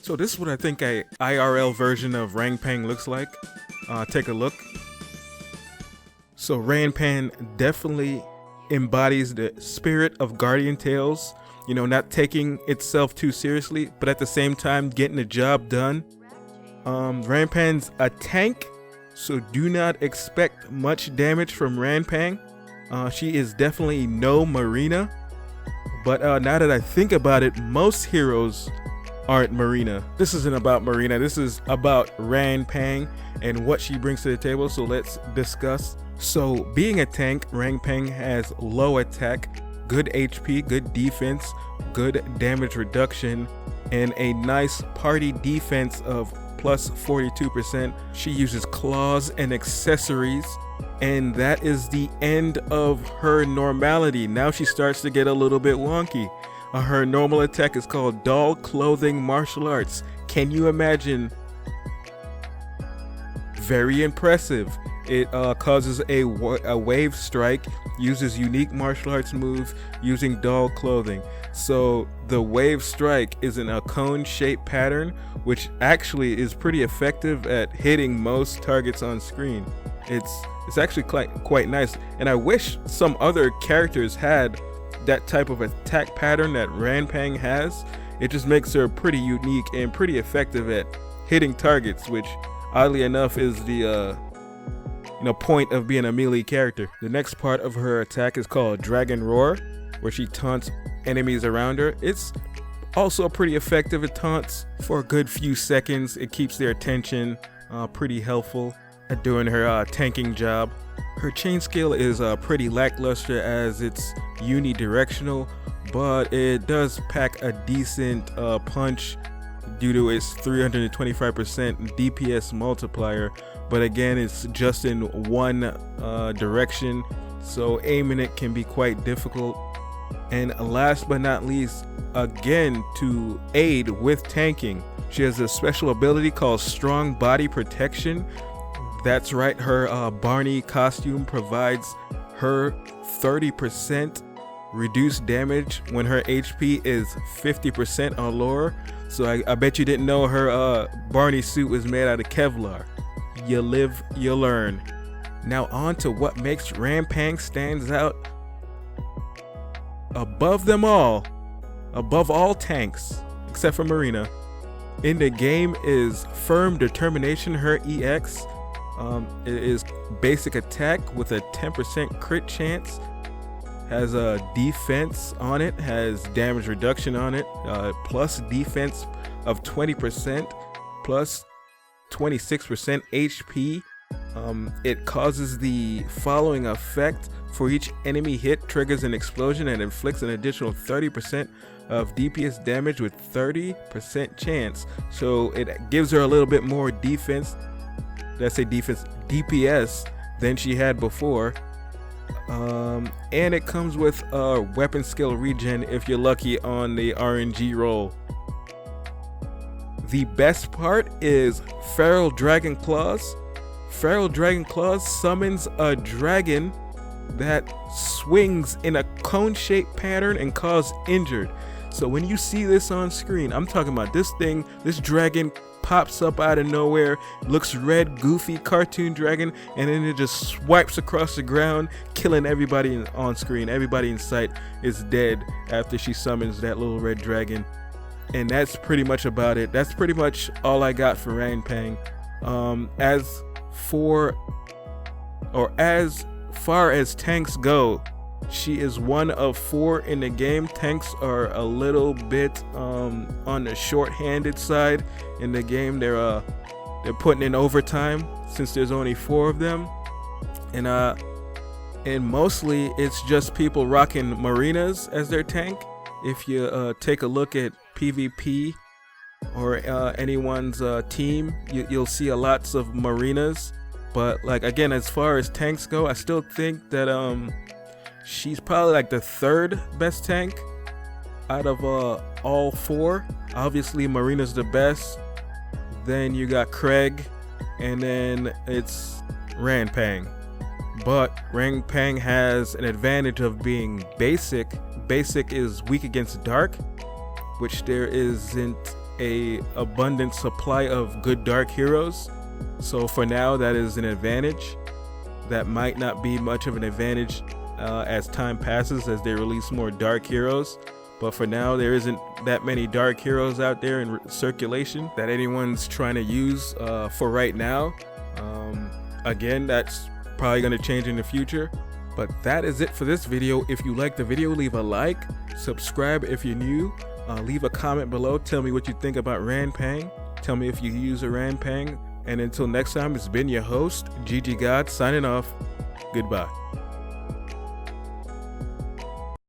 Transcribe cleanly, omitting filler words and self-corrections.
So this is what I think a IRL version of Ranpang looks like. Take a look. So Ranpang definitely embodies the spirit of Guardian Tales, you know, not taking itself too seriously, but at the same time getting the job done. Ranpang's a tank, so do not expect much damage from Ranpang. She is definitely no Marina, but now that I think about it, most heroes aren't Marina. This isn't about Marina, this is about Ranpang and what she brings to the table, so let's discuss. So being a tank, Ranpang has low attack, good HP, good defense, good damage reduction, and a nice party defense of plus 42%. She uses claws and accessories, and that is the end of her normality. Now she starts to get a little bit wonky. Her normal attack is called Doll Clothing Martial Arts. Can you imagine? Very impressive. It causes a wave strike, uses unique martial arts move using doll clothing. So the wave strike is in a cone-shaped pattern, which actually is pretty effective at hitting most targets on screen. It's actually quite nice, and I wish some other characters had that type of attack pattern that Ranpang has. It just makes her pretty unique and pretty effective at hitting targets, which oddly enough is the point of being a melee character. The next part of her attack is called Dragon Roar, where she taunts enemies around her. It's also pretty effective. It taunts for a good few seconds. It keeps their attention, pretty helpful at doing her tanking job. Her chain skill is pretty lackluster as it's unidirectional, but it does pack a decent punch due to its 325% DPS multiplier. But again, it's just in one direction, so aiming it can be quite difficult. And last but not least, again, to aid with tanking, she has a special ability called Strong Body Protection. That's right, her Barney costume provides her 30% reduced damage when her HP is 50% or lower. So I bet you didn't know her Barney suit was made out of Kevlar. You live, you learn. Now on to what makes Ranpang stands out above them all, above all tanks, except for Marina, in the game is Firm Determination. Her EX it is basic attack with a 10% crit chance, has a defense on it, has damage reduction on it, plus defense of 20%, plus 26% HP. It causes the following effect: for each enemy hit, triggers an explosion and inflicts an additional 30% of DPS damage with 30% chance. So it gives her a little bit more defense, let's say defense, DPS, than she had before. And it comes with a weapon skill regen if you're lucky on the RNG roll. The best part is Feral Dragon Claws. Feral Dragon Claws summons a dragon that swings in a cone-shaped pattern and causes injured. So when you see this on screen, I'm talking about this dragon pops up out of nowhere, looks red, goofy, cartoon dragon, and then it just swipes across the ground, killing everybody on screen. Everybody in sight is dead after she summons that little red dragon. And that's pretty much about it. That's pretty much all I got for Ranpang. As far as tanks go, she is one of 4 in the game. Tanks are a little bit on the short-handed side in the game. They're putting in overtime since there's only 4 of them, and mostly it's just people rocking Marinas as their tank. If you take a look at PvP or anyone's team, you'll see lots of Marinas. But like, again, as far as tanks go, I still think that she's probably like the 3rd best tank out of all 4. Obviously Marina's the best, then you got Craig, and then it's Ranpang. But Ranpang has an advantage of being basic. Basic is weak against dark, which there isn't a abundant supply of good dark heroes. So for now, that is an advantage. That might not be much of an advantage as time passes, as they release more dark heroes. But for now, there isn't that many dark heroes out there in circulation that anyone's trying to use for right now. Again, that's probably going to change in the future. But that is it for this video. If you liked the video, leave a like, subscribe if you're new, leave a comment below. Tell me what you think about Ranpang. Tell me if you use a Ranpang. And until next time, it's been your host, GG God, signing off. Goodbye.